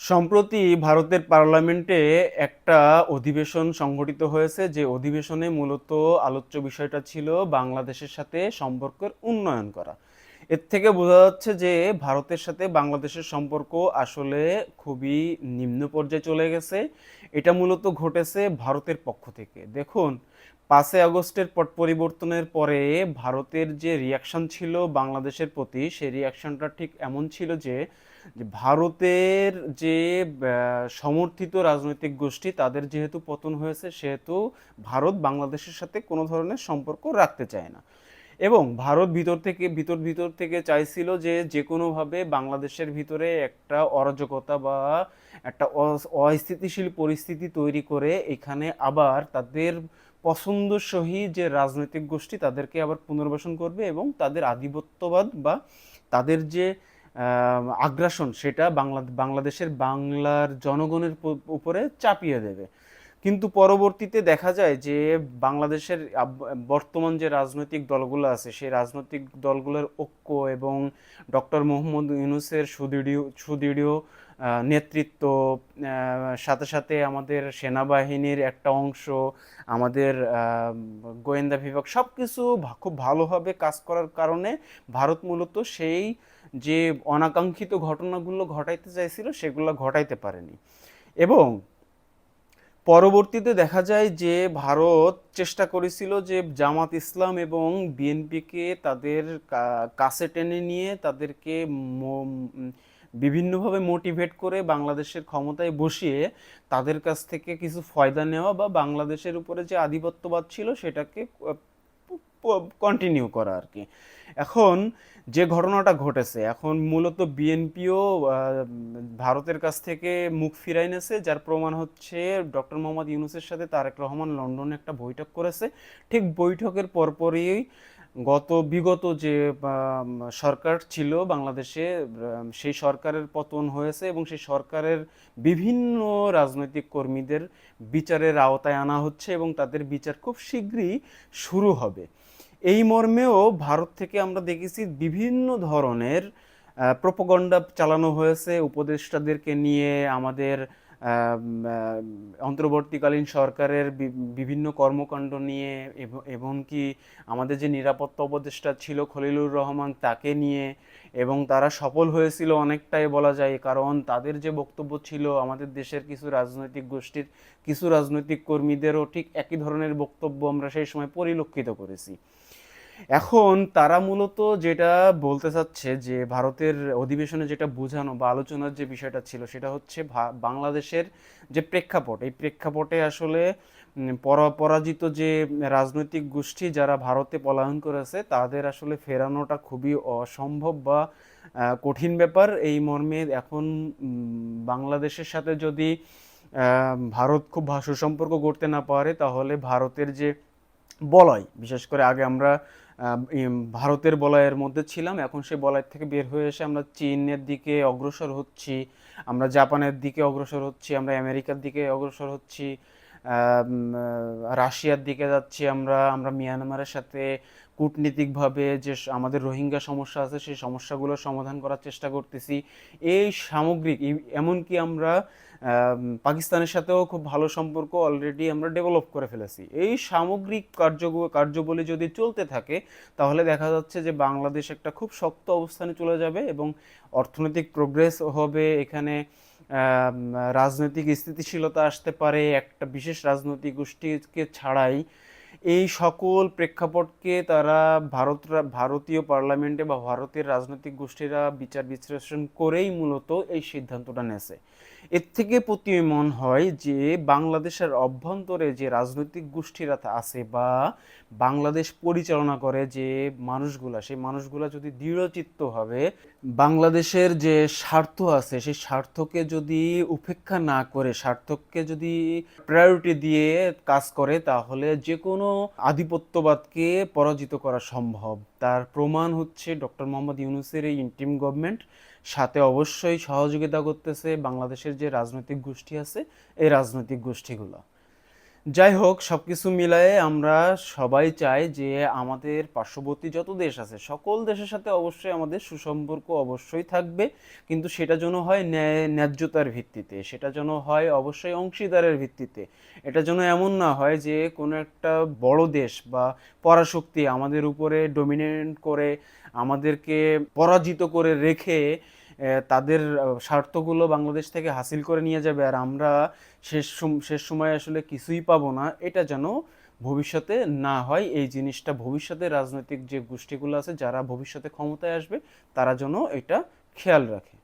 সম্প্রতি ভারতের পার্লামেন্টে একটা অধিবেশন সংগঠিত হয়েছে, যে অধিবেশনে মূলত আলোচ্য বিষয়টা ছিল বাংলাদেশের সাথে সম্পর্কের উন্নয়ন করা। এর থেকে বোঝা যাচ্ছে যে ভারতের সাথে বাংলাদেশের সম্পর্ক আসলে খুবই নিম্ন পর্যায়ে চলে গেছে। এটা মূলত ঘটেছে ভারতের পক্ষ থেকে। দেখুন, 5 আগস্টের পট পরিবর্তনের পরে ভারতের যে রিয়াকশন ছিল বাংলাদেশের প্রতি, সেই রিয়াকশনটা ঠিক এমন ছিল যে যে ভারতের যে সমর্থিত রাজনৈতিক গোষ্ঠী, তাদের যেহেতু পতন হয়েছে, সেহেতু ভারত বাংলাদেশের সাথে কোনো ধরনের সম্পর্ক রাখতে চায় না। এবং ভারত ভিতর থেকে চাইছিল যে যে কোনোভাবে বাংলাদেশের ভিতরে একটা অরাজকতা বা একটা অস্থিতিশীল পরিস্থিতি তৈরি করে এখানে আবার তাদের পছন্দসই যে রাজনৈতিক গোষ্ঠী, তাদেরকে আবার পুনর্বাসন করবে এবং তাদের আধিপত্যবাদ বা তাদের যে আগ্রাসন, সেটা বাংলাদেশের বাংলার জনগণের উপরে চাপিয়ে দেবে। কিন্তু পরবর্তীতে দেখা যায় যে বাংলাদেশের বর্তমান যে রাজনৈতিক দলগুলো আছে, সেই রাজনৈতিক দলগুলোর ঐক্য এবং ডক্টর মোহাম্মদ ইউনূসের সুদৃঢ় নেতৃত্ব, সাথে সাথে আমাদের সেনাবাহিনীর একটা অংশ, আমাদের গোয়েন্দা বিভাগ, সব কিছু খুব ভালোভাবে কাজ করার কারণে ভারত মূলত সেই যে অনাকাঙ্ক্ষিত ঘটনাগুলো ঘটাইতে চাইছিল, সেগুলো ঘটাইতে পারেনি। এবং পরবর্তীতে দেখা যায় যে ভারত চেষ্টা করেছিল যে জামাত ইসলাম এবং বিএনপিকে তাদের কাছে টেনে নিয়ে তাদেরকে বিভিন্নভাবে মোটিভেট করে বাংলাদেশের ক্ষমতায় বসিয়ে তাদের কাছ থেকে কিছু ফয়দা নেওয়া বা বাংলাদেশের উপরে যে আধিপত্যবাদ ছিল সেটাকে কন্টিনিউ করা আর কি। এখন যে ঘটনাটা ঘটেছে, এখন মূলত বিএনপিও ভারতের কাছ থেকে মুখ ফিরাই নেছে, যার প্রমাণ হচ্ছে ডক্টর মোহাম্মদ ইউনূসের সাথে তারেক রহমান লন্ডনে একটা বৈঠক করেছে। ঠিক বৈঠকের পরপরই বিগত যে সরকার ছিল বাংলাদেশে, সেই সরকারের পতন হয়েছে এবং সেই সরকারের বিভিন্ন রাজনৈতিক কর্মীদের বিচারের আওতায় আনা হচ্ছে এবং তাদের বিচার খুব শীঘ্রই শুরু হবে। এই মর্মেও ভারত থেকে আমরা দেখেছি বিভিন্ন ধরনের প্রোপাগান্ডা চালানো হয়েছে উপদেষ্টাদেরকে নিয়ে। আমাদের অন্তর্বর্তীকালীন সরকারের বিভিন্ন কর্মকাণ্ড নিয়ে, এমনকি আমাদের যে নিরাপত্তা উপদেষ্টা ছিল খলিলুর রহমান, তাকে নিয়ে। এবং তারা সফল হয়েছিল অনেকটাই বলা যায়, কারণ তাদের যে বক্তব্য ছিল, আমাদের দেশের কিছু রাজনৈতিক গোষ্ঠীর কিছু রাজনৈতিক কর্মীদেরও ঠিক একই ধরনের বক্তব্য আমরা সেই সময় পরিলক্ষিত করেছি। এখন তারা মূলত যেটা বলতে চাচ্ছে, যে ভারতের অধিবেশনে যেটা বোঝানো বা আলোচনার যে বিষয়টা ছিল, সেটা হচ্ছে বাংলাদেশের যে প্রেক্ষাপট, এই প্রেক্ষাপটে আসলে পরাজিত যে রাজনৈতিক গোষ্ঠী যারা ভারতে পলায়ন করেছে, তাদের আসলে ফেরানোটা খুবই অসম্ভব বা কঠিন ব্যাপার। এই মর্মে এখন বাংলাদেশের সাথে যদি ভারত খুব সুসম্পর্ক গড়তে না পারে, তাহলে ভারতের যে বলয়, বিশেষ করে আগে আমরা ভারতের বলয়ের মধ্যে ছিলাম, এখন সেই বলয় থেকে বের হয়ে এসে আমরা চীনের দিকে অগ্রসর হচ্ছি, আমরা জাপানের দিকে অগ্রসর হচ্ছি, আমরা আমেরিকার দিকে অগ্রসর হচ্ছি, রাশিয়ার দিকে যাচ্ছি, আমরা আমরা মিয়ানমারের সাথে কূটনীতিকভাবে যে আমাদের রোহিঙ্গা সমস্যা আছে, সেই সমস্যাগুলো সমাধান করার চেষ্টা করতেছি। এই সামগ্রিক এমনকি আমরা পাকিস্তানের সাথেও খুব ভালো সম্পর্ক অলরেডি আমরা ডেভেলপ করে ফেলেছি। এই সামগ্রিক কার্যবলী যদি চলতে থাকে, তাহলে দেখা যাচ্ছে যে বাংলাদেশ একটা খুব শক্ত অবস্থানে চলে যাবে এবং অর্থনৈতিক প্রোগ্রেস হবে এখানে। রাজনৈতিক স্থিতিশীলতা আসতে পারে একটা বিশেষ রাজনৈতিক গোষ্ঠীকে ছাড়াই। এই সকল প্রেক্ষাপটকে তারা ভারতীয় পার্লামেন্টে বা ভারতের রাজনৈতিক গোষ্ঠীরা বিচার বিশ্লেষণ করেই মূলত এই সিদ্ধান্তটা নেছে। এর থেকে প্রতীয়মান হয় যে বাংলাদেশের অভ্যন্তরে যে রাজনৈতিক গোষ্ঠীরা আছে বা বাংলাদেশ পরিচালনা করে যে মানুষগুলা, সেই মানুষগুলা যদি দৃঢ়চিত্তভাবে বাংলাদেশের যে স্বার্থ আছে, সেই স্বার্থকে যদি উপেক্ষা না করে, স্বার্থকে যদি প্রায়োরিটি দিয়ে কাজ করে, তাহলে যে কোনো আধিপত্যবাদকে পরাজিত করা সম্ভব। তার প্রমাণ হচ্ছে ডক্টর মোহাম্মদ ইউনূসের এই ইন্টিম গভর্নমেন্ট, সাথে অবশ্যই সহযোগিতা করতেছে বাংলাদেশের যে রাজনৈতিক গোষ্ঠী আছে, এই রাজনৈতিক গোষ্ঠীগুলো। যাই হোক, সবকিছু মিলায়ে আমরা সবাই চাই যে আমাদের পার্শ্ববর্তী যত দেশ আছে সকল দেশের সাথে অবশ্যই আমাদের সুসম্পর্ক অবশ্যই থাকবে, কিন্তু সেটা যেন হয় ন্যায্যতার ভিত্তিতে, সেটা যেন হয় অবশ্যই অংশীদারের ভিত্তিতে। এটা যেন এমন না হয় যে কোনো একটা বড় দেশ বা পরাশক্তি আমাদের উপরে ডমিনেট করে, আমাদেরকে পরাজিত করে রেখে তাদের স্বার্থগুলো বাংলাদেশ থেকে হাসিল করে নিয়ে যাবে, আর আমরা শেষ সময়ে আসলে কিছুই পাবো না। এটা যেন ভবিষ্যতে না হয়। এই জিনিসটা ভবিষ্যতে রাজনৈতিক যে গোষ্ঠীগুলো আছে যারা ভবিষ্যতে ক্ষমতায় আসবে তারা যেন এটা খেয়াল রাখে।